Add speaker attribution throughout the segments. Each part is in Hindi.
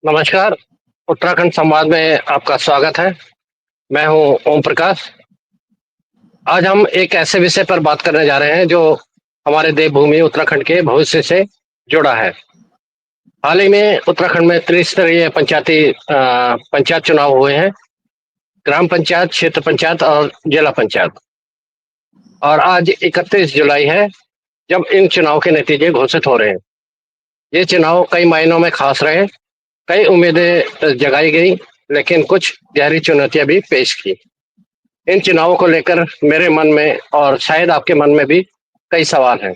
Speaker 1: नमस्कार, उत्तराखंड संवाद में आपका स्वागत है। मैं हूं ओम प्रकाश। आज हम एक ऐसे विषय पर बात करने जा रहे हैं जो हमारे देवभूमि उत्तराखंड के भविष्य से जुड़ा है। हाल ही में उत्तराखंड में त्रिस्तरीय पंचायत चुनाव हुए हैं। ग्राम पंचायत, क्षेत्र पंचायत और जिला पंचायत। और आज 31 जुलाई है जब इन चुनाव के नतीजे घोषित हो रहे हैं। ये चुनाव कई मायनों में खास रहे। कई उम्मीदें जगाई गई, लेकिन कुछ गहरी चुनौतियां भी पेश की। इन चुनावों को लेकर मेरे मन में और शायद आपके मन में भी कई सवाल हैं।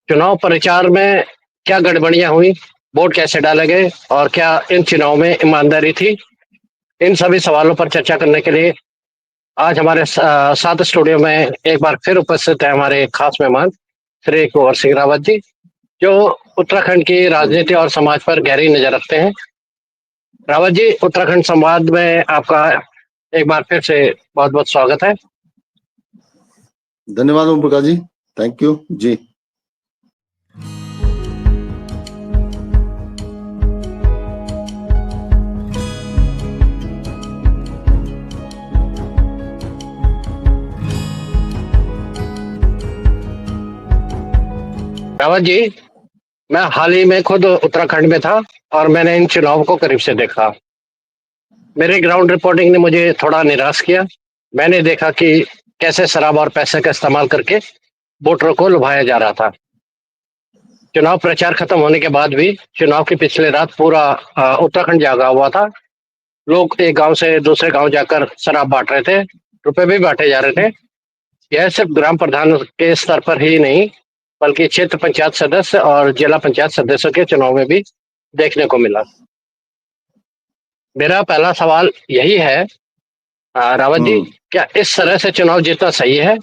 Speaker 1: चुनाव प्रचार में क्या गड़बड़ियां हुई, वोट कैसे डाले गए और क्या इन चुनाव में ईमानदारी थी? इन सभी सवालों पर चर्चा करने के लिए आज हमारे साथ स्टूडियो में एक बार फिर उपस्थित है हमारे खास मेहमान श्री कुंवर सिंह रावत जी, जो उत्तराखंड की राजनीति और समाज पर गहरी नजर रखते हैं। रावत जी, उत्तराखंड संवाद में आपका एक बार फिर से बहुत बहुत स्वागत है।
Speaker 2: धन्यवाद ओम प्रकाश जी, थैंक यू जी।
Speaker 1: रावत जी, मैं हाल ही में खुद उत्तराखंड में था और मैंने इन चुनाव को करीब से देखा। मेरे ग्राउंड रिपोर्टिंग ने मुझे थोड़ा निराश किया। मैंने देखा कि कैसे शराब और पैसे का इस्तेमाल करके वोटरों को लुभाया जा रहा था। चुनाव प्रचार खत्म होने के बाद भी चुनाव की पिछले रात पूरा उत्तराखंड जागा हुआ था। लोग एक गांव से दूसरे गांव जाकर शराब बांट रहे थे, रुपए भी बांटे जा रहे थे। यह सिर्फ ग्राम प्रधान के स्तर पर ही नहीं, बल्कि क्षेत्र पंचायत सदस्य और जिला पंचायत सदस्यों के चुनाव में भी देखने को मिला। मेरा पहला सवाल यही है, रावत जी, क्या इस तरह से चुनाव जीतना सही है?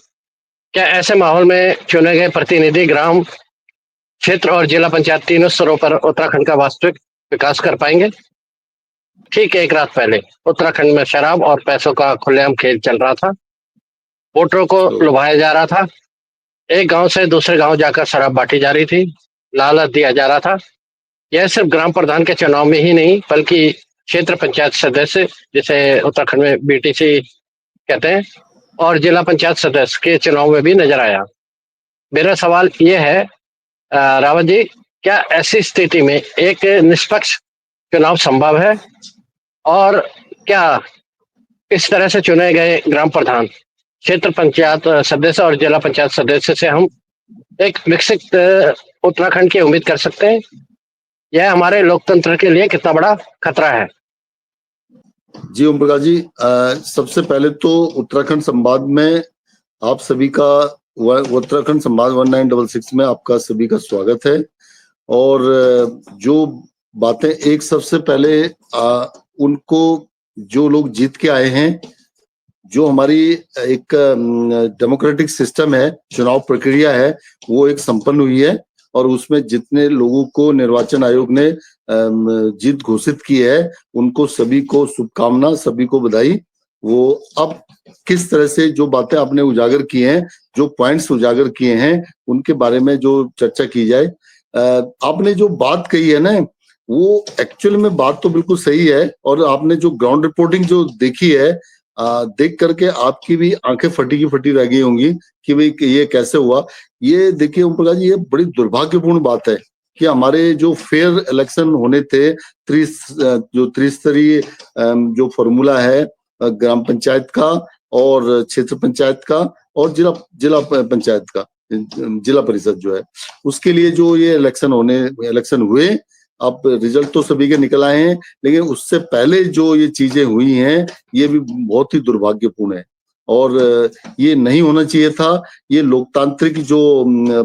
Speaker 1: क्या ऐसे माहौल में चुने गए प्रतिनिधि ग्राम, क्षेत्र और जिला पंचायत तीनों स्तरों पर उत्तराखंड का वास्तविक विकास कर पाएंगे? ठीक एक रात पहले उत्तराखंड में शराब और पैसों का खुलेआम खेल चल रहा था। वोटरों को लुभाया जा रहा था। एक गांव से दूसरे गांव जाकर शराब बांटी जा रही थी, लालच दिया जा रहा था। यह सिर्फ ग्राम प्रधान के चुनाव में ही नहीं, बल्कि क्षेत्र पंचायत सदस्य, जिसे उत्तराखंड में बीटीसी कहते हैं, और जिला पंचायत सदस्य के चुनाव में भी नजर आया। मेरा सवाल यह है, रावत जी, क्या ऐसी स्थिति में एक निष्पक्ष चुनाव संभव है? और क्या इस तरह से चुने गए ग्राम प्रधान, क्षेत्र पंचायत सदस्य और जिला पंचायत सदस्य से हम एक विकसित उत्तराखंड की उम्मीद कर सकते हैं? यह हमारे लोकतंत्र के लिए कितना बड़ा खतरा है?
Speaker 2: जी ओम प्रकाश जी, सबसे पहले तो उत्तराखंड संवाद में आप सभी का, उत्तराखंड संवाद 1966 में आपका सभी का स्वागत है। और जो बातें एक सबसे पहले उनको, जो लोग जीत के आए हैं, जो हमारी एक डेमोक्रेटिक सिस्टम है, चुनाव प्रक्रिया है, वो एक संपन्न हुई है। और उसमें जितने लोगों को निर्वाचन आयोग ने जीत घोषित की है, उनको सभी को शुभकामना, सभी को बधाई। वो अब किस तरह से जो बातें आपने उजागर की हैं, जो पॉइंट्स उजागर किए हैं, उनके बारे में जो चर्चा की जाए। आपने जो बात कही है ना, वो एक्चुअल में बात तो बिल्कुल सही है। और आपने जो ग्राउंड रिपोर्टिंग जो देखी है, देख करके आपकी भी आंखें फटी की फटी रह गई होंगी कि भाई ये कैसे हुआ। ये देखिए ओम प्रकाश जी, ये बड़ी दुर्भाग्यपूर्ण बात है कि हमारे जो फेयर इलेक्शन होने थे, जो त्रिस्तरीय जो फॉर्मूला है ग्राम पंचायत का और क्षेत्र पंचायत का और जिला पंचायत का, जिला परिषद जो है, उसके लिए जो ये इलेक्शन हुए, अब रिजल्ट तो सभी के निकल आए हैं, लेकिन उससे पहले जो ये चीजें हुई हैं, ये भी बहुत ही दुर्भाग्यपूर्ण है। और ये नहीं होना चाहिए था। ये लोकतांत्रिक जो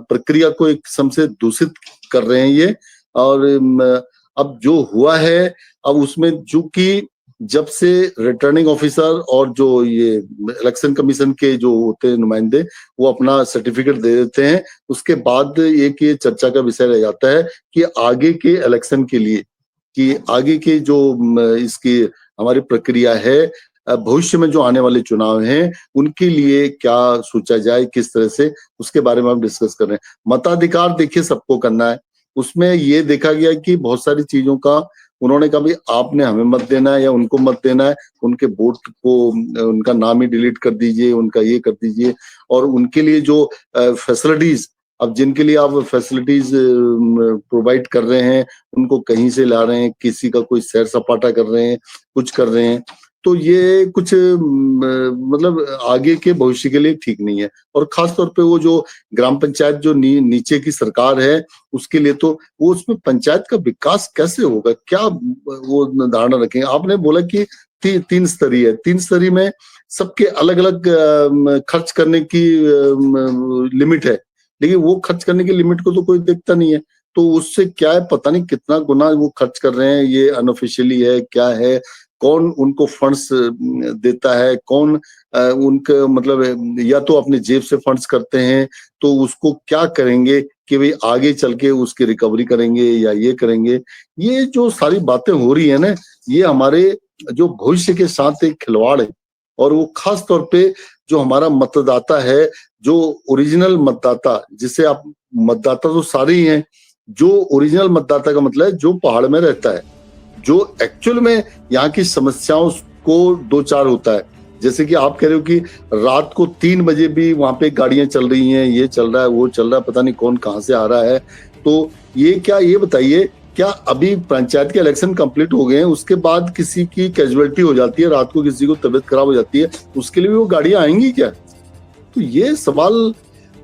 Speaker 2: प्रक्रिया को एक सबसे दूषित कर रहे हैं ये। और अब जो हुआ है, अब उसमें चूंकि जब से रिटर्निंग ऑफिसर और जो ये इलेक्शन कमीशन के जो होते हैं नुमाइंदे, वो अपना सर्टिफिकेट दे देते हैं, उसके बाद एक ये चर्चा का विषय रह जाता है कि आगे के इलेक्शन के लिए, कि आगे के जो इसकी हमारी प्रक्रिया है, भविष्य में जो आने वाले चुनाव हैं, उनके लिए क्या सोचा जाए, किस तरह से, उसके बारे में हम डिस्कस कर रहे हैं। मताधिकार देखिए सबको करना है। उसमें ये देखा गया कि बहुत सारी चीजों का उन्होंने कहा भाई आपने हमें मत देना है या उनको मत देना है, उनके वोट को उनका नाम ही डिलीट कर दीजिए, उनका ये कर दीजिए। और उनके लिए जो फैसिलिटीज, अब जिनके लिए आप फैसिलिटीज प्रोवाइड कर रहे हैं, उनको कहीं से ला रहे हैं, किसी का कोई सैर सपाटा कर रहे हैं, कुछ कर रहे हैं, तो ये कुछ मतलब आगे के भविष्य के लिए ठीक नहीं है। और खास तौर पे वो जो ग्राम पंचायत जो नीचे की सरकार है, उसके लिए तो वो उसमें पंचायत का विकास कैसे होगा, क्या वो धारणा रखेंगे। आपने बोला कि तीन स्तरीय है, तीन स्तरीय में सबके अलग अलग खर्च करने की लिमिट है, लेकिन वो खर्च करने की लिमिट को तो कोई देखता नहीं है। तो उससे क्या है, पता नहीं कितना गुना वो खर्च कर रहे हैं, ये अनऑफिशियली है क्या है, कौन उनको फंड्स देता है, कौन उनका मतलब या तो अपने जेब से फंड्स करते हैं, तो उसको क्या करेंगे कि भाई आगे चल के उसकी रिकवरी करेंगे या ये करेंगे। ये जो सारी बातें हो रही है ना, ये हमारे जो भविष्य के साथ एक खिलवाड़ है। और वो खास तौर पे जो हमारा मतदाता है, जो ओरिजिनल मतदाता, जिसे आप, मतदाता तो सारे ही हैं, जो ओरिजिनल मतदाता का मतलब है जो पहाड़ में रहता है, जो एक्चुअल में यहाँ की समस्याओं को दो चार होता है। जैसे कि आप कह रहे हो कि रात को 3 बजे भी वहां पे गाड़ियां चल रही हैं, ये चल रहा है, वो चल रहा है, पता नहीं कौन कहां से आ रहा है। तो ये क्या, ये बताइए, क्या अभी पंचायत के इलेक्शन कंप्लीट हो गए हैं, उसके बाद किसी की कैजुअलिटी हो जाती है, रात को किसी को तबीयत खराब हो जाती है, उसके लिए भी वो गाड़ियां आएंगी क्या? तो ये सवाल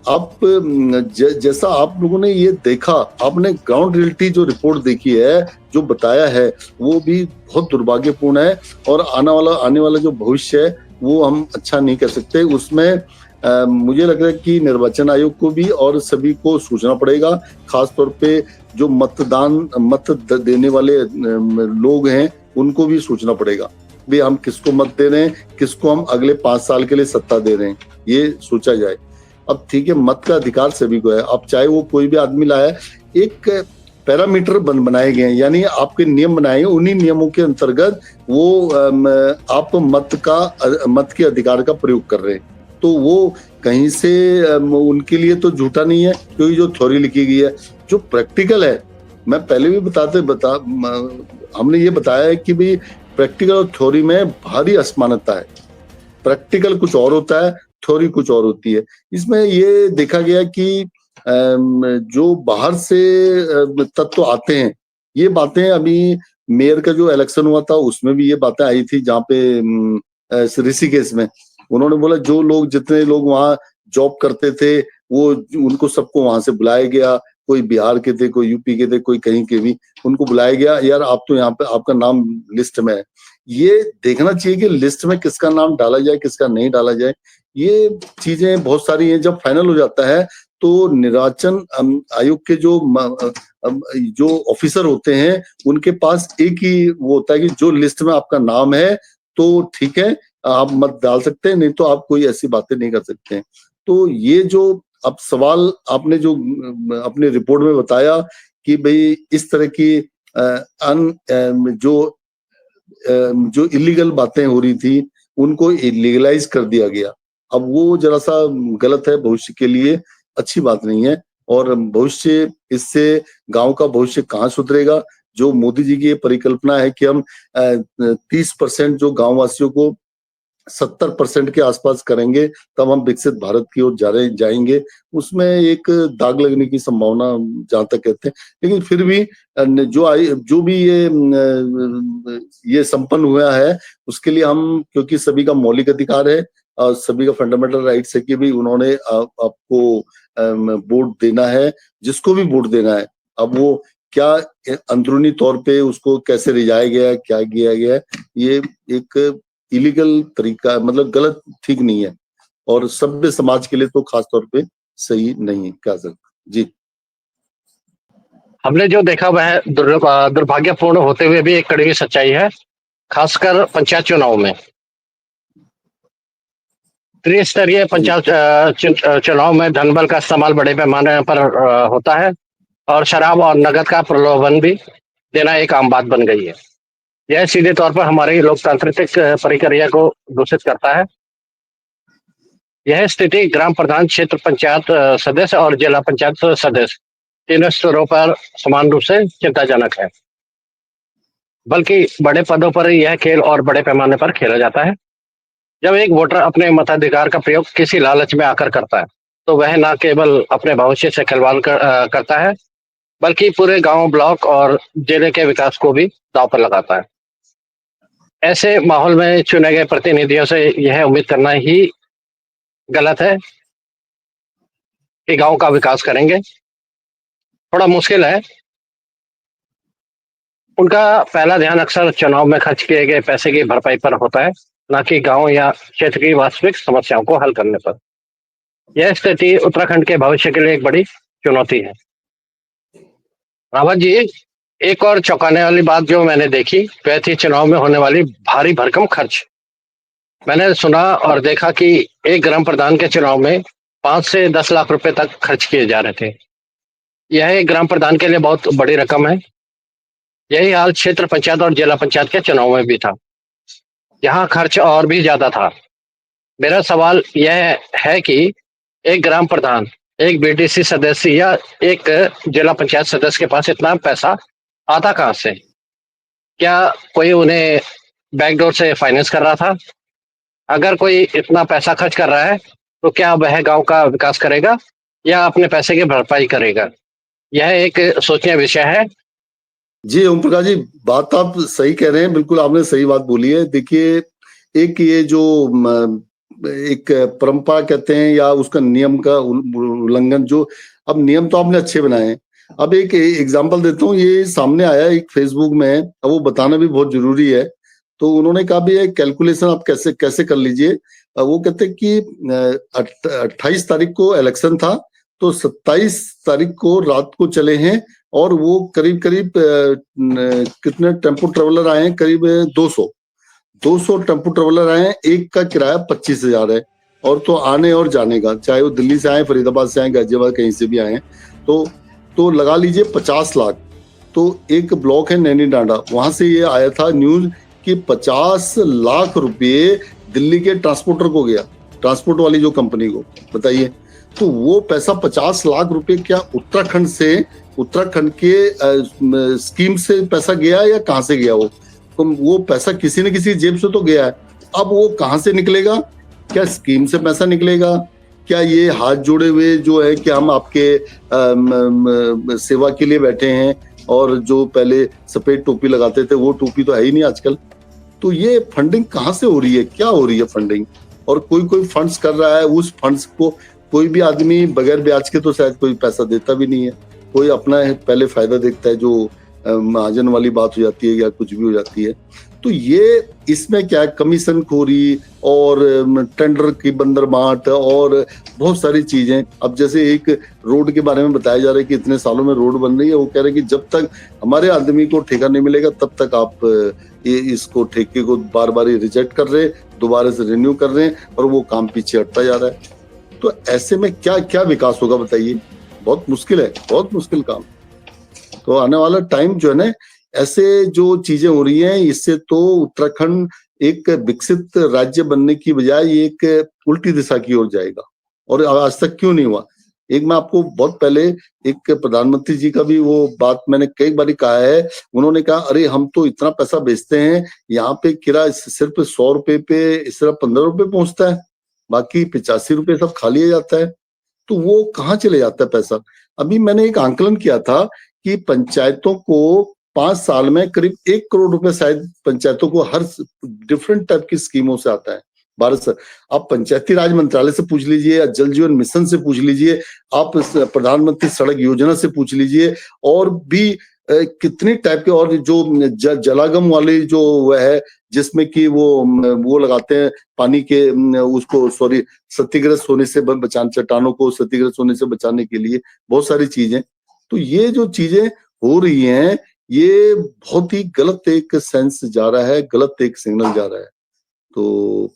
Speaker 2: आप जैसा आप लोगों ने ये देखा, आपने ग्राउंड रियलिटी जो रिपोर्ट देखी है, जो बताया है, वो भी बहुत दुर्भाग्यपूर्ण है। और आने वाला जो भविष्य है वो हम अच्छा नहीं कर सकते। उसमें मुझे लग रहा है कि निर्वाचन आयोग को भी और सभी को सोचना पड़ेगा, खास तौर पे जो मत देने वाले लोग हैं, उनको भी सोचना पड़ेगा भी हम किसको मत दे रहे हैं, किसको हम अगले 5 साल के लिए सत्ता दे रहे हैं, ये सोचा जाए। अब ठीक है, मत का अधिकार सभी को है, अब चाहे वो कोई भी आदमी लाया, एक पैरामीटर बनाए गए हैं, यानी आपके नियम बनाए हैं, उन्हीं नियमों के अंतर्गत वो आप मत के अधिकार का प्रयोग कर रहे हैं। तो वो कहीं से उनके लिए तो झूठा नहीं है, क्योंकि जो थ्योरी लिखी गई है, जो प्रैक्टिकल है, मैं पहले भी हमने ये बताया है कि भाई प्रैक्टिकल और थ्योरी में भारी असमानता है। प्रैक्टिकल कुछ और होता है, थ्योरी कुछ और होती है। इसमें ये देखा गया कि जो बाहर से तत्व आते हैं, ये बातें अभी मेयर का जो इलेक्शन हुआ था उसमें भी ये बातें आई थी, जहाँ पे ऋषिकेश में उन्होंने बोला जो लोग, जितने लोग वहां जॉब करते थे, वो उनको सबको वहां से बुलाया गया, कोई बिहार के थे, कोई यूपी के थे, कोई कहीं के भी, उनको बुलाया गया, यार आप तो यहाँ पे, आपका नाम लिस्ट में है। ये देखना चाहिए कि लिस्ट में किसका नाम डाला जाए, किसका नहीं डाला जाए। ये चीजें बहुत सारी हैं। जब फाइनल हो जाता है तो निर्वाचन आयोग के जो ऑफिसर होते हैं, उनके पास एक ही वो होता है कि जो लिस्ट में आपका नाम है तो ठीक है, आप मत डाल सकते हैं, नहीं तो आप कोई ऐसी बातें नहीं कर सकते हैं। तो ये जो अब सवाल आपने जो अपने रिपोर्ट में बताया कि भाई इस तरह की जो इलीगल बातें हो रही थी, उनको लीगलाइज कर दिया गया। अब वो जरा सा गलत है, भविष्य के लिए अच्छी बात नहीं है। और भविष्य, इससे गांव का भविष्य कहाँ सुधरेगा? जो मोदी जी की ये परिकल्पना है कि हम 30% जो गांव वासियों को 70% के आसपास करेंगे, तब हम विकसित भारत की ओर जाएंगे, उसमें एक दाग लगने की संभावना जहां तक कहते हैं। लेकिन फिर भी जो भी ये संपन्न हुआ है, उसके लिए हम, क्योंकि सभी का मौलिक अधिकार है और सभी का फंडामेंटल राइट्स है कि भी उन्होंने आपको वोट देना है, जिसको भी वोट देना है। अब वो क्या अंदरूनी तौर पे उसको कैसे रिझाया गया है, क्या किया गया है, ये एक इलीगल तरीका, मतलब गलत, ठीक नहीं है, और सभ्य समाज के लिए तो खास तौर पे सही नहीं है। क्या सर जी?
Speaker 1: हमने जो देखा वह दुर्भाग्यपूर्ण होते हुए भी एक कड़वी सच्चाई है, खासकर पंचायत चुनाव में। त्रिस्तरीय
Speaker 2: जी
Speaker 1: पंचायत चुनाव में धनबल का इस्तेमाल बड़े पैमाने पर होता है, और शराब और नकद का प्रलोभन भी देना एक आम बात बन गई है। यह सीधे तौर पर हमारी लोकतांत्रिक प्रक्रिया को दूषित करता है। यह स्थिति ग्राम प्रधान, क्षेत्र पंचायत सदस्य और जिला पंचायत सदस्य तीनों स्तरों पर समान रूप से चिंताजनक है। बल्कि बड़े पदों पर यह खेल और बड़े पैमाने पर खेला जाता है। जब एक वोटर अपने मताधिकार का प्रयोग किसी लालच में आकर करता है, तो वह न केवल अपने भविष्य से करता है, बल्कि पूरे गांव, ब्लॉक और जिले के विकास को भी दांव पर लगाता है। ऐसे माहौल में चुने गए प्रतिनिधियों से यह उम्मीद करना ही गलत है कि गांव का विकास करेंगे। थोड़ा मुश्किल है। उनका पहला ध्यान अक्सर चुनाव में खर्च किए गए पैसे की भरपाई पर होता है, न कि गांव या क्षेत्र की वास्तविक समस्याओं को हल करने पर। यह स्थिति उत्तराखंड के भविष्य के लिए एक बड़ी चुनौती है। रावत जी, एक और चौंकाने वाली बात जो मैंने देखी वह थी चुनाव में होने वाली भारी भरकम खर्च। मैंने सुना और देखा कि एक ग्राम प्रधान के चुनाव में 5 से 10 लाख रुपए तक खर्च किए जा रहे थे। यह एक ग्राम प्रधान के लिए बहुत बड़ी रकम है। यही हाल क्षेत्र पंचायत और जिला पंचायत के चुनाव में भी था। यहाँ खर्च और भी ज्यादा था। मेरा सवाल यह है कि एक ग्राम प्रधान, एक बीडीसी सदस्य या एक जिला पंचायत सदस्य के पास इतना पैसा आता कहाँ से? क्या कोई उन्हें बैकडोर से फाइनेंस कर रहा था? अगर कोई इतना पैसा खर्च कर रहा है, तो क्या वह गांव का विकास करेगा या अपने पैसे की भरपाई करेगा? यह एक सोचनीय विषय है।
Speaker 2: जी ओम प्रकाश जी, बात आप सही कह रहे हैं, बिल्कुल आपने सही बात बोली है। देखिए, एक ये जो एक परंपरा कहते हैं या उसका नियम का उल्लंघन, जो अब नियम तो आपने अच्छे बनाए हैं। अब एक एग्जांपल देता हूँ, ये सामने आया एक फेसबुक में, अब वो बताना भी बहुत जरूरी है। तो उन्होंने कहा भी ये कैलकुलेशन आप कैसे कैसे कर लीजिए। वो कहते हैं कि 28 तारीख को इलेक्शन था, तो 27 तारीख को रात को चले हैं और वो करीब करीब कितने टेम्पो ट्रेवलर आए हैं, करीब 200 टेम्पो ट्रेवलर आए हैं। एक का किराया 25,000 है, और तो आने और जाने का, चाहे वो दिल्ली से आए, फरीदाबाद से आए, गाजियाबाद कहीं से भी आए, तो लगा लीजिए 50 लाख। तो एक ब्लॉक है नैनी डांडा, वहां से ये आया था न्यूज कि 50 लाख रुपए दिल्ली के ट्रांसपोर्टर को गया, ट्रांसपोर्ट वाली जो कंपनी को, बताइए। तो वो पैसा 50 लाख रुपए क्या उत्तराखंड से, उत्तराखंड के स्कीम से पैसा गया या कहां से गया? वो पैसा किसी न किसी जेब से तो गया है। अब वो कहां से निकलेगा? क्या स्कीम से पैसा निकलेगा? क्या ये हाथ जोड़े हुए जो है कि हम आपके सेवा के लिए बैठे हैं, और जो पहले सफेद टोपी लगाते थे वो टोपी तो है ही नहीं आजकल। तो ये फंडिंग कहाँ से हो रही है, क्या हो रही है फंडिंग? और कोई फंड्स कर रहा है, उस फंड्स को कोई भी आदमी बगैर ब्याज के तो शायद कोई पैसा देता भी नहीं है। कोई अपना पहले फायदा देखता है, जो महाजन वाली बात हो जाती है या कुछ भी हो जाती है। तो ये इसमें क्या है, कमीशन खोरी और टेंडर की बंदरबाट और बहुत सारी चीजें। अब जैसे एक रोड के बारे में बताया जा रहा है कि इतने सालों में रोड बन रही है, वो कह रहे हैं कि जब तक हमारे आदमी को ठेका नहीं मिलेगा तब तक आप इसको ठेके को बार बार रिजेक्ट कर रहे हैं, दोबारा से रिन्यू कर रहे हैं, और वो काम पीछे हटता जा रहा है। तो ऐसे में क्या क्या विकास होगा बताइए? बहुत मुश्किल है, बहुत मुश्किल काम। तो आने वाला टाइम जो है ना, ऐसे जो चीजें हो रही हैं, इससे तो उत्तराखंड एक विकसित राज्य बनने की बजाय ये एक उल्टी दिशा की ओर जाएगा। और आज तक क्यों नहीं हुआ? एक मैं आपको बहुत पहले एक प्रधानमंत्री जी का भी वो बात मैंने कई बार कहा है। उन्होंने कहा अरे हम तो इतना पैसा बेचते हैं, यहाँ पे किराया सिर्फ 100 रुपए पे सिर्फ 15 रुपए पहुंचता है, बाकी 85 रुपए सब खा लिया जाता है। तो वो कहाँ चले जाता है पैसा? अभी मैंने एक आंकलन किया था कि पंचायतों को 5 साल में करीब 1 करोड़ रुपए शायद पंचायतों को हर डिफरेंट टाइप की स्कीमों से आता है भारत से। आप पंचायती राज मंत्रालय से पूछ लीजिए, या जल जीवन मिशन से पूछ लीजिए, आप प्रधानमंत्री सड़क योजना से पूछ लीजिए, और भी कितने टाइप के, और जो जलागम वाले जो वह है जिसमें कि वो लगाते हैं पानी के उसको, सॉरी, क्षतिग्रस्त होने से बचाने, चट्टानों को क्षतिग्रस्त होने से बचाने के लिए बहुत सारी चीजें। तो ये जो चीजें हो रही हैं, ये बहुत ही गलत एक सेंस जा रहा है, गलत एक सिग्नल जा रहा है। तो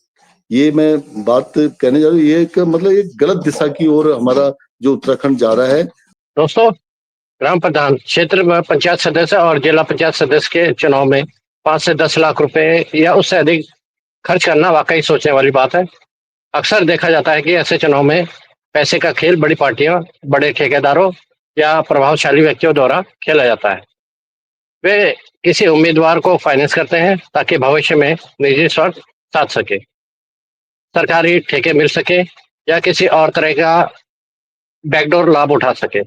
Speaker 2: ये मैं बात कहने जा रहा हूँ, ये एक मतलब एक गलत दिशा की ओर हमारा जो उत्तराखंड जा रहा है।
Speaker 1: दोस्तों, ग्राम प्रधान, क्षेत्र पंचायत सदस्य और जिला पंचायत सदस्य के चुनाव में 5 से 10 लाख रुपए या उससे अधिक खर्च करना वाकई सोचने वाली बात है। अक्सर देखा जाता है कि ऐसे चुनाव में पैसे का खेल बड़ी पार्टियों, बड़े ठेकेदारों या प्रभावशाली व्यक्तियों द्वारा खेला जाता है। वे किसी उम्मीदवार को फाइनेंस करते हैं ताकि भविष्य में निजी स्वार्थ साध सके, सरकारी ठेके मिल सके या किसी और तरह का बैकडोर लाभ उठा सके।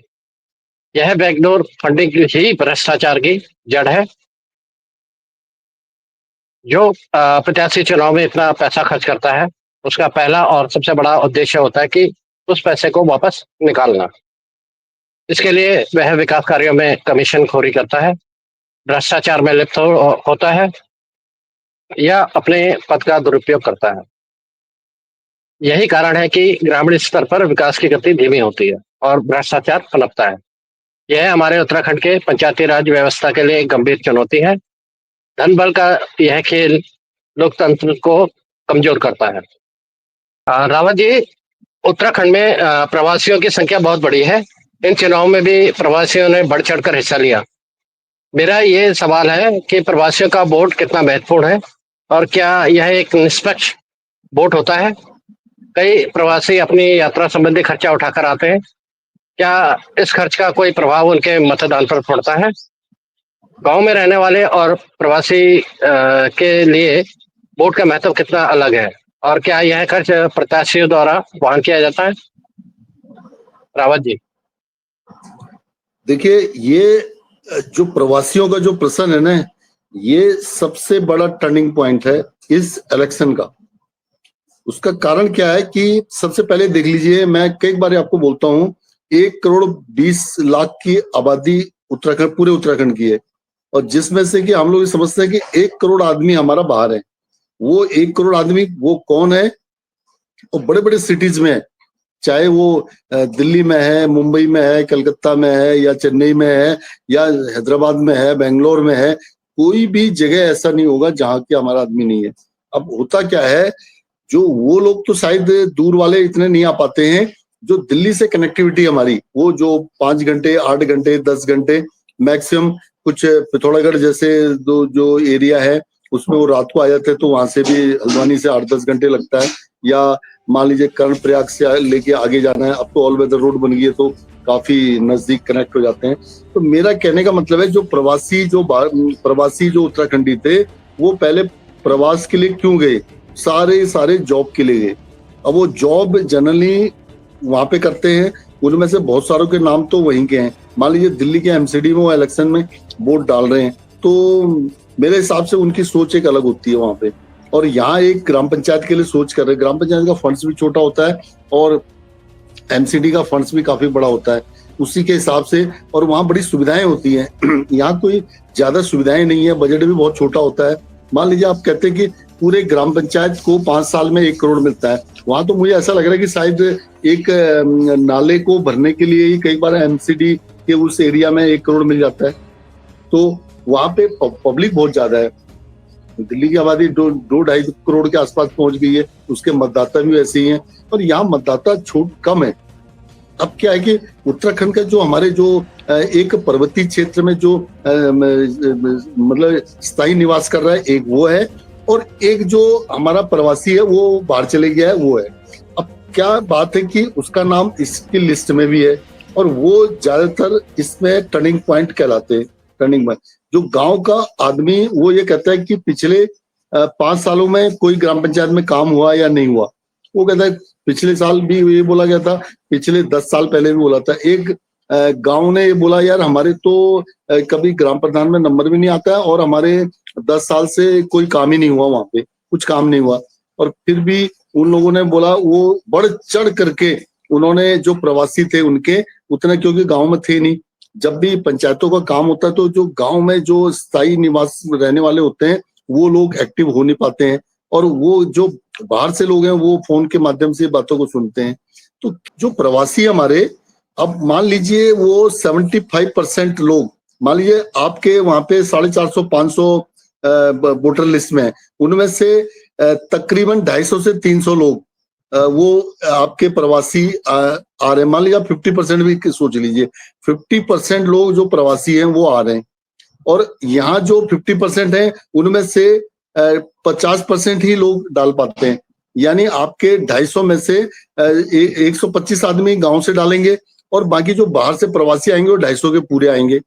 Speaker 1: यह बैकडोर फंडिंग ही भ्रष्टाचार की जड़ है। जो प्रत्याशी चुनाव में इतना पैसा खर्च करता है, उसका पहला और सबसे बड़ा उद्देश्य होता है कि उस पैसे को वापस निकालना। इसके लिए वह विकास कार्यों में कमीशन खोरी करता है, भ्रष्टाचार में लिप्त होता है या अपने पद का दुरुपयोग करता है। यही कारण है कि ग्रामीण स्तर पर विकास की गति धीमी होती है और भ्रष्टाचार पनपता है। यह हमारे उत्तराखंड के पंचायती राज व्यवस्था के लिए एक गंभीर चुनौती है। धन बल का यह खेल लोकतंत्र को कमजोर करता है। रावत जी, उत्तराखंड में प्रवासियों की संख्या बहुत बड़ी है। इन चुनाव में भी प्रवासियों ने बढ़ चढ़कर हिस्सा लिया। मेरा ये सवाल है कि प्रवासियों का वोट कितना महत्वपूर्ण है और क्या यह एक निष्पक्ष वोट होता है? कई प्रवासी अपनी यात्रा संबंधी खर्चा उठाकर आते हैं। क्या इस खर्च का कोई प्रभाव उनके मतदान पर पड़ता है? गांव में रहने वाले और प्रवासी के लिए वोट का महत्व कितना अलग है और क्या यह खर्च प्रत्याशियों द्वारा वहन किया जाता है? रावत जी।
Speaker 2: देखिए, ये जो प्रवासियों का जो प्रश्न है ना, ये सबसे बड़ा टर्निंग पॉइंट है इस इलेक्शन का। उसका कारण क्या है कि सबसे पहले देख लीजिए, मैं कई बार आपको बोलता हूं, 1,20,00,000 की आबादी उत्तराखंड, पूरे उत्तराखंड की है, और जिसमें से कि हम लोग समझते हैं कि 1 करोड़ आदमी हमारा बाहर है। वो 1 करोड़ आदमी वो कौन है? वो बड़े बड़े सिटीज में है, चाहे वो दिल्ली में है, मुंबई में है, कलकत्ता में है, या चेन्नई में है, या हैदराबाद में है, बेंगलोर में है। कोई भी जगह ऐसा नहीं होगा जहां के हमारा आदमी नहीं है। अब होता क्या है, जो वो लोग तो शायद दूर वाले इतने नहीं आ पाते हैं। जो दिल्ली से कनेक्टिविटी हमारी, वो जो 5 घंटे, 8 घंटे, 10 घंटे मैक्सिमम, कुछ पिथौरागढ़ जैसे जो एरिया है उसमें वो रात को आ जाते हैं, तो वहां से भी हल्द्वानी से 8-10 घंटे लगता है। या मान लीजिए कर्णप्रयाग से लेके आगे जाना है, अब तो ऑल वेदर रोड बन गई है तो काफी नजदीक कनेक्ट हो जाते हैं। तो मेरा कहने का मतलब है, जो प्रवासी जो उत्तराखंडी थे, वो पहले प्रवास के लिए क्यों गए? सारे जॉब के लिए गए। अब वो जॉब जनरली वहां पे करते हैं, उनमें से बहुत सारों के नाम तो वहीं के हैं। मान लीजिए दिल्ली के एमसीडी में वो इलेक्शन में वोट डाल रहे हैं, तो मेरे हिसाब से उनकी सोच एक अलग होती है वहां पे। और यहाँ एक ग्राम पंचायत के लिए सोच कर रहे हैं। ग्राम पंचायत का फंड्स भी छोटा होता है और एमसीडी का फंड्स भी काफी बड़ा होता है, उसी के हिसाब से। और वहाँ बड़ी सुविधाएं होती हैं। यहाँ कोई ज्यादा सुविधाएं नहीं है, बजट भी बहुत छोटा होता है। मान लीजिए आप कहते हैं कि पूरे ग्राम पंचायत को 5 साल में 1 करोड़ मिलता है, वहां तो मुझे ऐसा लग रहा है कि शायद एक नाले को भरने के लिए ही कई बार एमसीडी के उस एरिया में 1 करोड़ मिल जाता है। तो वहां पे पब्लिक बहुत ज्यादा है। दिल्ली की आबादी 2-2.5 करोड़ के आसपास पहुंच गई है, उसके मतदाता भी वैसे ही हैं, और यहाँ मतदाता कम है। अब क्या है कि उत्तराखंड का जो हमारे जो एक पर्वतीय क्षेत्र में जो मतलब स्थायी निवास कर रहा है, एक वो है, और एक जो हमारा प्रवासी है वो बाहर चले गया है, वो है। अब क्या बात है कि उसका नाम इसकी लिस्ट में भी है, और वो ज्यादातर इसमें टर्निंग पॉइंट कहलाते हैं। टर्निंग पॉइंट, जो गांव का आदमी वो ये कहता है कि पिछले 5 सालों में कोई ग्राम पंचायत में काम हुआ या नहीं हुआ। वो कहता है पिछले साल भी ये बोला गया था, पिछले 10 साल पहले भी बोला था। एक गांव ने ये बोला, यार हमारे तो कभी ग्राम प्रधान में नंबर भी नहीं आता है, और हमारे 10 साल से कोई काम ही नहीं हुआ, वहां पे कुछ काम नहीं हुआ। और फिर भी उन लोगों ने बोला, वो बढ़ चढ़ करके उन्होंने, जो प्रवासी थे उनके उतने, क्योंकि गांव में थे नहीं। जब भी पंचायतों का काम होता है तो जो गांव में जो स्थायी निवास रहने वाले होते हैं वो लोग एक्टिव हो नहीं पाते हैं, और वो जो बाहर से लोग हैं वो फोन के माध्यम से बातों को सुनते हैं। तो जो प्रवासी हमारे, अब मान लीजिए वो 75% लोग, मान लीजिए आपके वहां पे 450-500 वोटर लिस्ट में है, उनमें से तकरीबन 250 से 300 लोग वो आपके प्रवासी आ रहे हैं। मान लीजिए 50% भी सोच लीजिए, 50% लोग जो प्रवासी हैं वो आ रहे हैं। और यहाँ जो 50% है उनमें से 50% ही लोग डाल पाते हैं। यानी आपके 250 में से 125 आदमी गांव से डालेंगे, और बाकी जो बाहर से प्रवासी आएंगे वो 250 के पूरे आएंगे।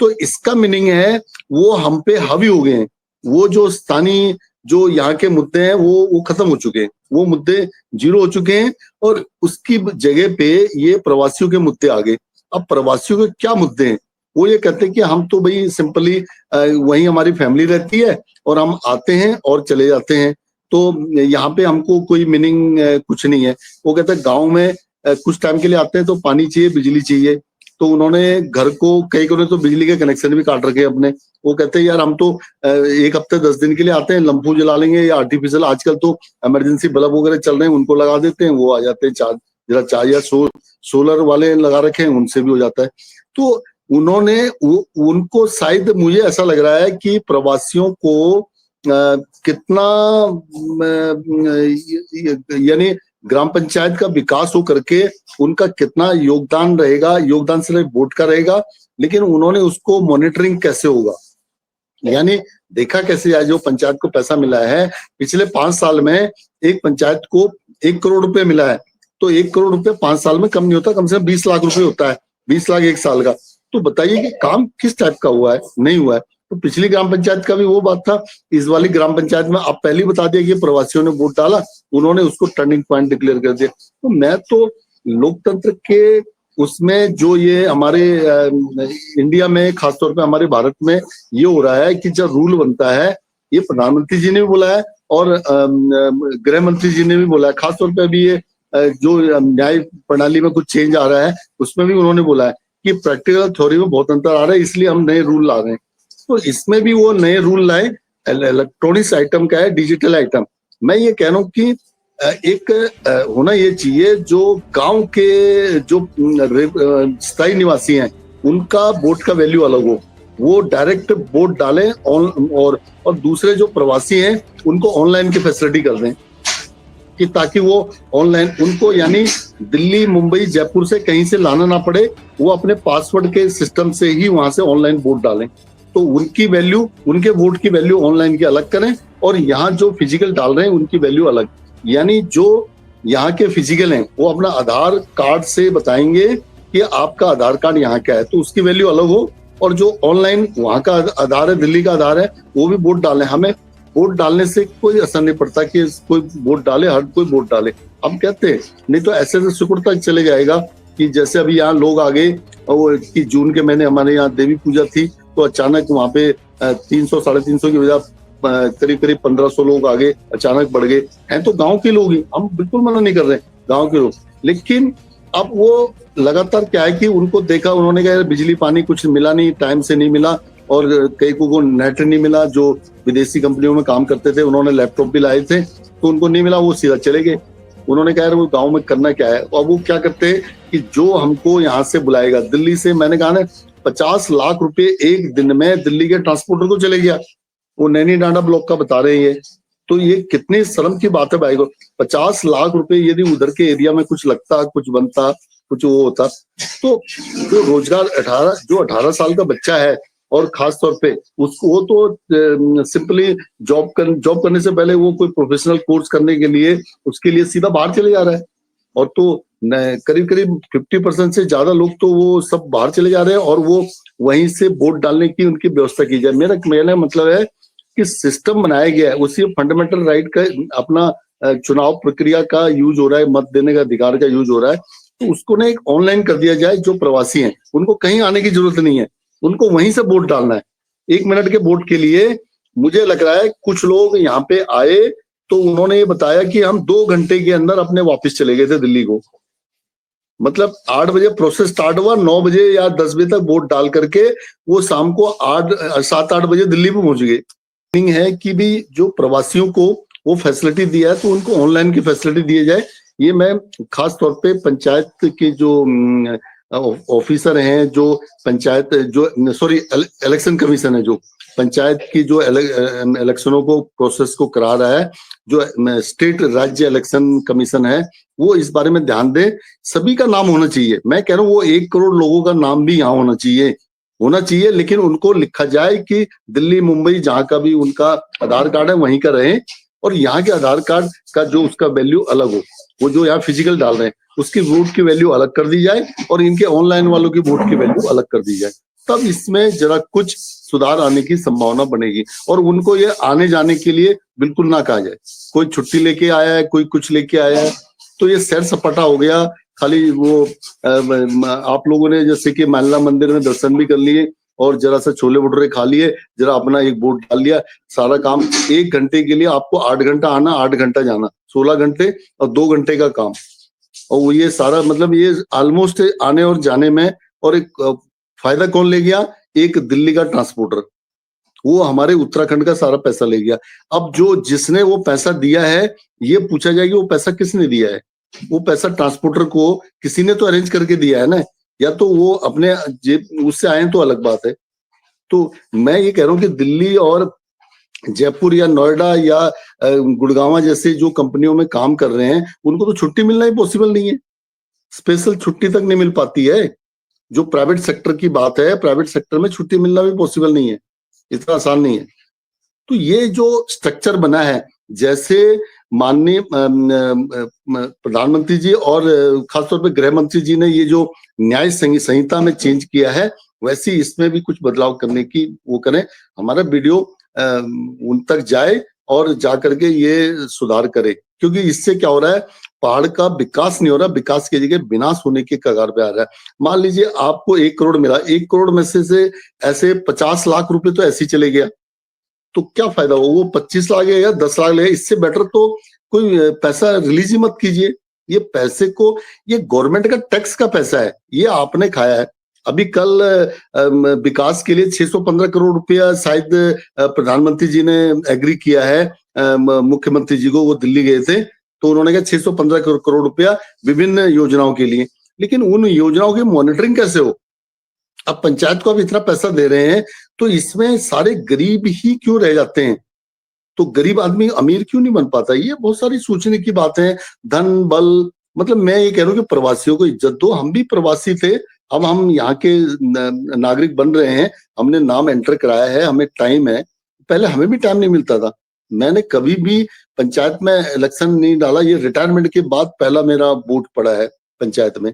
Speaker 2: तो इसका मीनिंग है वो हम पे हावी हो गए हैं। वो जो स्थानीय जो यहाँ के मुद्दे हैं वो खत्म हो चुके हैं, वो मुद्दे जीरो हो चुके हैं और उसकी जगह पे ये प्रवासियों के मुद्दे आ गए। अब प्रवासियों के क्या मुद्दे हैं? वो ये कहते हैं कि हम तो भाई सिंपली वहीं हमारी फैमिली रहती है और हम आते हैं और चले जाते हैं, तो यहाँ पे हमको कोई मीनिंग कुछ नहीं है। वो कहते हैं गाँव में कुछ टाइम के लिए आते हैं तो पानी चाहिए, बिजली चाहिए, तो उन्होंने घर को कई ने तो बिजली के कनेक्शन भी काट रखे अपने। वो कहते हैं यार हम तो 1 हफ्ते 10 दिन के लिए आते हैं, लंपू जला लेंगे या आर्टिफिशियल आजकल तो इमरजेंसी बल्ब वगैरह चल रहे हैं उनको लगा देते हैं, वो आ जाते हैं चार्ज, जरा चार्ज या सोलर वाले लगा रखे हैं उनसे भी हो जाता है। तो उन्होंने उनको शायद मुझे ऐसा लग रहा है कि प्रवासियों को कितना यानी ग्राम पंचायत का विकास हो करके उनका कितना योगदान रहेगा, योगदान सिर्फ वोट का रहेगा, लेकिन उन्होंने उसको मॉनिटरिंग कैसे होगा, यानी देखा कैसे जाए। जो पंचायत को पैसा मिला है पिछले 5 साल में, एक पंचायत को 1 करोड़ रुपए मिला है, तो 1 करोड़ रुपए 5 साल में कम नहीं होता, कम से कम 20 लाख रुपए होता है, 20 लाख 1 साल का। तो बताइए कि काम किस टाइप का हुआ है, नहीं हुआ है। तो पिछली ग्राम पंचायत का भी वो बात था, इस वाली ग्राम पंचायत में आप पहले ही बता दिया कि प्रवासियों ने वोट डाला, उन्होंने उसको टर्निंग पॉइंट डिक्लेयर कर दिया। तो मैं तो लोकतंत्र के उसमें जो ये हमारे इंडिया में खासतौर पे हमारे भारत में ये हो रहा है कि जब रूल बनता है, ये प्रधानमंत्री जी ने भी बोला है और गृह मंत्री जी ने भी बोला है, खासतौर पे अभी ये जो न्याय प्रणाली में कुछ चेंज आ रहा है उसमें भी उन्होंने बोला है कि प्रैक्टिकल थ्योरी में बहुत अंतर आ रहा है, इसलिए हम नए रूल ला रहे हैं। तो इसमें भी वो नए रूल लाए, इलेक्ट्रॉनिक्स आइटम का है, डिजिटल आइटम। मैं ये कह रहा हूँ कि एक होना ये चाहिए जो गांव के जो स्थायी निवासी हैं उनका वोट का वैल्यू अलग हो, वो डायरेक्ट वोट डालें और दूसरे जो प्रवासी हैं उनको ऑनलाइन की फैसिलिटी कर दें कि ताकि वो ऑनलाइन उनको यानी दिल्ली मुंबई जयपुर से कहीं से लाना ना पड़े, वो अपने पासवर्ड के सिस्टम से ही वहां से ऑनलाइन वोट डालें। तो उनकी वैल्यू, उनके वोट की वैल्यू ऑनलाइन की अलग करें और यहाँ जो फिजिकल डाल रहे हैं उनकी वैल्यू अलग। यानी जो यहाँ के फिजिकल हैं वो अपना आधार कार्ड से बताएंगे कि आपका आधार कार्ड यहाँ का है, तो उसकी वैल्यू अलग हो, और जो ऑनलाइन वहाँ का आधार है, दिल्ली का आधार है, वो भी वोट डालें। हमें वोट डालने से कोई असर नहीं पड़ता कि कोई वोट डाले, हर कोई वोट डाले, हम कहते हैं। नहीं तो ऐसे से सिकुड़ता चले जाएगा कि जैसे अभी यहाँ लोग आ गए और कि जून के महीने हमारे यहाँ देवी पूजा थी, तो अचानक वहाँ पे 300 350 की वजह करीब 1500 लोग आ गए, अचानक बढ़ गए हैं। तो गांव के लोग ही, हम बिल्कुल मना नहीं कर रहे गांव के लोग, लेकिन अब वो लगातार क्या है कि उनको देखा, उन्होंने कहा बिजली पानी कुछ मिला नहीं, टाइम से नहीं मिला, और कई को नेट नहीं मिला। जो विदेशी कंपनियों में काम करते थे उन्होंने लैपटॉप भी लाए थे तो उनको नहीं मिला, वो सीधा चले गए। उन्होंने कहा वो गाँव में करना क्या है। और वो क्या करते हैं कि जो हमको यहाँ से बुलाएगा दिल्ली से, मैंने कहा ना 50 लाख रुपए एक दिन में दिल्ली के ट्रांसपोर्टर को चले गया, वो नैनी डांडा ब्लॉक का बता रहे हैं। तो ये कितनी शर्म की बात है भाई को, 50 लाख रुपए यदि उधर के एरिया में कुछ लगता, कुछ बनता, कुछ वो होता, तो जो रोजगार 18 साल का बच्चा है और खास तौर पे उसको, वो तो सिंपली जॉब करने से पहले वो कोई प्रोफेशनल कोर्स करने के लिए उसके लिए सीधा बाहर चले जा रहा है। और तो करीब 50% से ज्यादा लोग तो वो सब बाहर चले जा रहे हैं और वो वहीं से वोट डालने की उनकी व्यवस्था की जाए। मेरा मतलब है कि सिस्टम बनाया गया है, उसी फंडामेंटल राइट का अपना चुनाव प्रक्रिया का यूज हो रहा है, मत देने का अधिकार का यूज हो रहा है, तो उसको ना एक ऑनलाइन कर दिया जाए। जो प्रवासी हैं उनको कहीं आने की जरूरत नहीं है, उनको वहीं से वोट डालना है। 1 मिनट के वोट के लिए मुझे लग रहा है कुछ लोग यहाँ पे आए तो उन्होंने ये बताया कि हम 2 घंटे के अंदर अपने वापस चले गए थे दिल्ली को। मतलब 8 बजे प्रोसेस स्टार्ट हुआ, 9 बजे या 10 बजे तक वोट डाल करके वो शाम को 7-8 बजे दिल्ली में पहुंच गए। है कि भी जो प्रवासियों को वो फैसिलिटी दिया है तो उनको ऑनलाइन की फैसिलिटी दी जाए। ये मैं खास तौर पे पंचायत के जो ऑफिसर हैं, जो पंचायत जो सॉरी इलेक्शन कमीशन है, जो पंचायत की जो इलेक्शनों को प्रोसेस को करा रहा है, जो स्टेट राज्य इलेक्शन कमीशन है, वो इस बारे में ध्यान दे। सभी का नाम होना चाहिए। मैं कह रहा हूँ वो 1 करोड़ लोगों का नाम भी यहाँ होना चाहिए, लेकिन उनको लिखा जाए कि दिल्ली मुंबई जहां का भी उनका आधार कार्ड है वहीं का रहे, और यहाँ के आधार कार्ड का जो उसका वैल्यू अलग हो, वो जो यहाँ फिजिकल डाल रहे हैं उसकी वोट की वैल्यू अलग कर दी जाए और इनके ऑनलाइन वालों की वोट की वैल्यू अलग कर दी जाए। तब इसमें जरा कुछ सुधार आने की संभावना बनेगी। और उनको ये आने जाने के लिए बिल्कुल ना कहा जाए, कोई छुट्टी लेके आया है, कोई कुछ लेके आया है, तो ये सैर सपाटा हो गया। खाली वो आप लोगों ने जैसे कि मानला मंदिर में दर्शन भी कर लिए और जरा सा छोले भटूरे खा लिए, जरा अपना एक बोर्ड डाल लिया, सारा काम 1 घंटे के लिए आपको 8 घंटा आना, 8 घंटा जाना, 16 घंटे और 2 घंटे का काम। और वो ये सारा मतलब ये ऑलमोस्ट आने और जाने में। और एक फायदा कौन ले गया? एक दिल्ली का ट्रांसपोर्टर, वो हमारे उत्तराखंड का सारा पैसा ले गया। अब जो जिसने वो पैसा दिया है, ये पूछा जाए कि वो पैसा किसने दिया है? वो पैसा ट्रांसपोर्टर को किसी ने तो अरेंज करके दिया है ना, या तो वो अपने जेब उससे आए तो अलग बात है। तो मैं ये कह रहा हूँ कि दिल्ली और जयपुर या नोएडा या गुड़गांव जैसे जो कंपनियों में काम कर रहे हैं, उनको तो छुट्टी मिलना ही पॉसिबल नहीं है, स्पेशल छुट्टी तक नहीं मिल पाती है। जो प्राइवेट सेक्टर की बात है, प्राइवेट सेक्टर में छुट्टी मिलना भी पॉसिबल नहीं है, इतना आसान नहीं है। तो ये जो स्ट्रक्चर बना है, जैसे माननीय प्रधानमंत्री जी और खासतौर पे गृह मंत्री जी ने ये जो न्याय संहिता में चेंज किया है, वैसे इसमें भी कुछ बदलाव करने की वो करें। हमारा वीडियो उन तक जाए और जा करके ये सुधार करे, क्योंकि इससे क्या हो रहा है, पहाड़ का विकास नहीं हो रहा, विकास की जगह विनाश होने के कगार पे आ रहा है। मान लीजिए आपको 1 करोड़ मिला, 1 करोड़ में से ऐसे 50 लाख रुपए तो ऐसे ही चले गया, तो क्या फायदा हो? वो 25 लाख या 10 लाख ले, इससे बेटर तो कोई पैसा रिलीज ही मत कीजिए। ये पैसे को, ये गवर्नमेंट का टैक्स का पैसा है, ये आपने खाया है। अभी कल विकास के लिए 615 करोड़ रुपया शायद प्रधानमंत्री जी ने एग्री किया है मुख्यमंत्री जी को, वो दिल्ली गए थे तो उन्होंने कहा 615 करोड़ रुपया विभिन्न योजनाओं के लिए। लेकिन उन योजनाओं की मॉनिटरिंग कैसे हो? अब पंचायत को अब इतना पैसा दे रहे हैं, तो इसमें सारे गरीब ही क्यों रह जाते हैं? तो गरीब आदमी अमीर क्यों नहीं बन पाता? ये बहुत सारी सोचने की बातें हैं। धन बल, मतलब मैं ये कह रहा हूँ कि प्रवासियों को इज्जत दो। हम भी प्रवासी थे, अब हम यहाँ के नागरिक बन रहे हैं, हमने नाम एंटर कराया है, हमें टाइम है। पहले हमें भी टाइम नहीं मिलता था, मैंने कभी भी पंचायत में इलेक्शन नहीं डाला। ये रिटायरमेंट के बाद पहला मेरा वोट पड़ा है पंचायत में।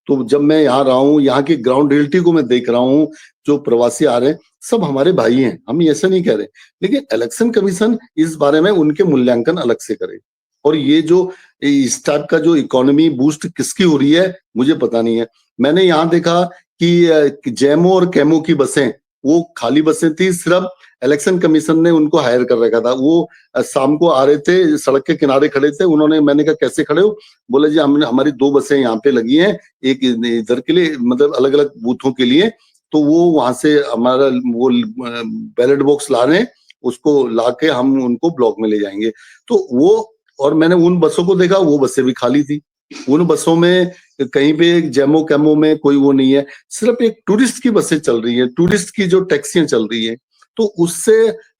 Speaker 2: तो जब मैं यहाँ रहा हूँ, यहाँ की ग्राउंड रियलिटी को मैं देख रहा हूँ, जो प्रवासी आ रहे हैं सब हमारे भाई हैं, हम ऐसा नहीं कह रहे। लेकिन इलेक्शन कमीशन इस बारे में उनके मूल्यांकन अलग से करे। और ये जो इस टाइप का जो इकोनॉमी बूस्ट किसकी हो रही है मुझे पता नहीं है। मैंने यहाँ देखा कि जैमो और कैमो की बसें, वो खाली बसें थी, सिर्फ इलेक्शन कमीशन ने उनको हायर कर रखा था। वो शाम को आ रहे थे, सड़क के किनारे खड़े थे, उन्होंने, मैंने कहा कैसे खड़े हो? बोले जी हमने, हमारी 2 बसें यहाँ पे लगी हैं, एक इधर के लिए, मतलब अलग अलग बूथों के लिए, तो वो वहां से हमारा वो बैलेट बॉक्स ला रहे हैं, उसको लाके हम उनको ब्लॉक में ले जाएंगे। तो वो, और मैंने उन बसों को देखा, वो बसें भी खाली थी। उन बसों में कहीं पे जैमो कैमो में कोई वो नहीं है, सिर्फ एक टूरिस्ट की बसें चल रही है, टूरिस्ट की जो टैक्सियां चल रही है। तो उससे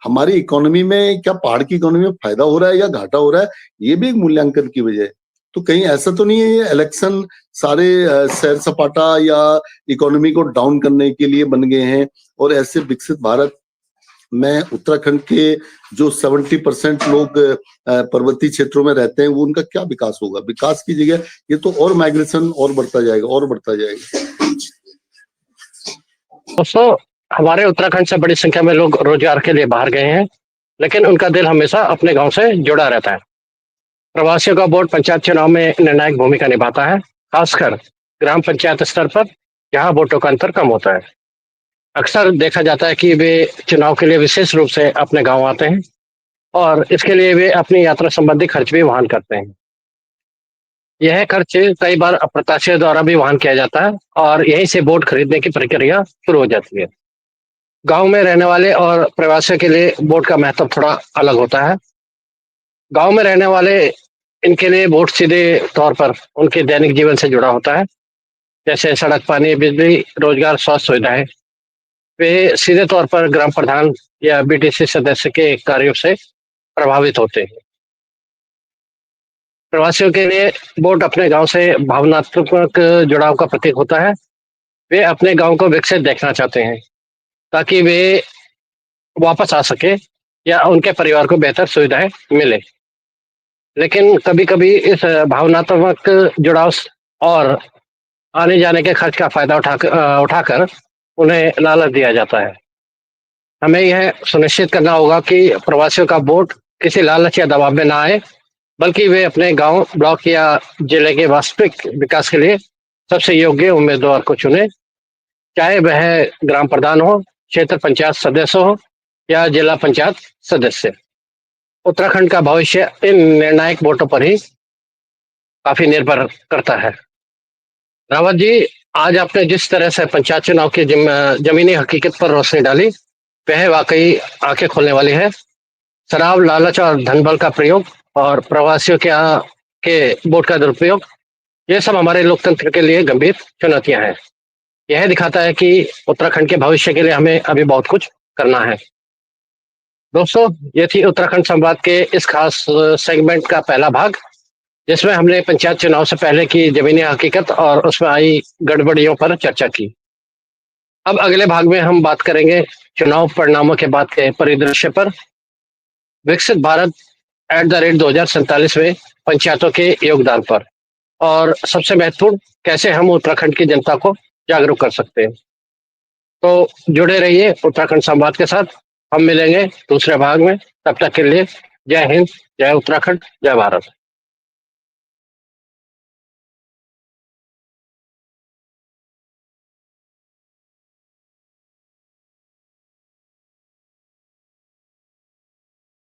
Speaker 2: हमारी इकोनॉमी में, क्या पहाड़ की इकोनॉमी में फायदा हो रहा है या घाटा हो रहा है, ये भी एक मूल्यांकन की वजह है। तो कहीं ऐसा तो नहीं है ये इलेक्शन सारे सैर सपाटा या इकोनॉमी को डाउन करने के लिए बन गए हैं? और ऐसे विकसित भारत में उत्तराखंड के जो 70% लोग पर्वतीय क्षेत्रों में रहते हैं, वो उनका क्या विकास होगा? विकास की जगह ये तो और माइग्रेशन और बढ़ता जाएगा, और बढ़ता जाएगा।
Speaker 1: दोस्तों, हमारे उत्तराखंड से बड़ी संख्या में लोग रोजगार के लिए बाहर गए हैं, लेकिन उनका दिल हमेशा अपने गांव से जुड़ा रहता है। प्रवासियों का वोट पंचायत चुनाव में निर्णायक भूमिका निभाता है, खासकर ग्राम पंचायत स्तर पर, जहां वोटों का अंतर कम होता है। अक्सर देखा जाता है कि वे चुनाव के लिए विशेष रूप से अपने गांव आते हैं और इसके लिए वे अपनी यात्रा संबंधी खर्च भी वहन करते हैं। यह खर्च कई बार अप्रत्याशियों द्वारा भी वहन किया जाता है और यहीं से वोट खरीदने की प्रक्रिया शुरू हो जाती है। गांव में रहने वाले और प्रवासियों के लिए वोट का महत्व थोड़ा अलग होता है। गांव में रहने वाले, इनके लिए वोट सीधे तौर पर उनके दैनिक जीवन से जुड़ा होता है, जैसे सड़क, पानी, बिजली, रोजगार, स्वास्थ्य सुविधाएं। वे सीधे तौर पर ग्राम प्रधान या बीटीसी सदस्य के कार्यों से प्रभावित होते हैं। प्रवासियों के लिए वोट अपने गांव से भावनात्मक जुड़ाव का प्रतीक होता है। वे अपने गांव को विकसित देखना चाहते हैं ताकि वे वापस आ सके या उनके परिवार को बेहतर सुविधाएं मिले। लेकिन कभी कभी इस भावनात्मक जुड़ाव और आने जाने के खर्च का फायदा उठाकर उन्हें लालच दिया जाता है। हमें यह सुनिश्चित करना होगा कि प्रवासियों का वोट किसी लालच या दबाव में ना आए, बल्कि वे अपने गांव, ब्लॉक या जिले के वास्तविक विकास के लिए सबसे योग्य उम्मीदवार को चुने, चाहे वह ग्राम प्रधान हो, क्षेत्र पंचायत सदस्य हो या जिला पंचायत सदस्य। उत्तराखंड का भविष्य इन निर्णायक वोटों पर ही काफी निर्भर करता है। रावत जी, आज आपने जिस तरह से पंचायत चुनाव की जमीनी हकीकत पर रोशनी डाली, वह वाकई आंखें खोलने वाली है। शराब, लालच और धन बल का प्रयोग और प्रवासियों के वोट का दुरुपयोग, ये सब हमारे लोकतंत्र के लिए गंभीर चुनौतियां हैं। यह दिखाता है कि उत्तराखंड के भविष्य के लिए हमें अभी बहुत कुछ करना है। दोस्तों, ये थी उत्तराखंड संवाद के इस खास सेगमेंट का पहला भाग, जिसमें हमने पंचायत चुनाव से पहले की जमीनी हकीकत और उसमें आई गड़बड़ियों पर चर्चा की। अब अगले भाग में हम बात करेंगे चुनाव परिणामों के बाद के परिदृश्य पर, विकसित भारत @2047 में पंचायतों के योगदान पर, और सबसे महत्वपूर्ण, कैसे हम उत्तराखंड की जनता को जागरूक कर सकते हैं। तो जुड़े रहिए उत्तराखंड संवाद के साथ। हम मिलेंगे दूसरे भाग में। तब तक के लिए जय हिंद, जय उत्तराखंड, जय भारत।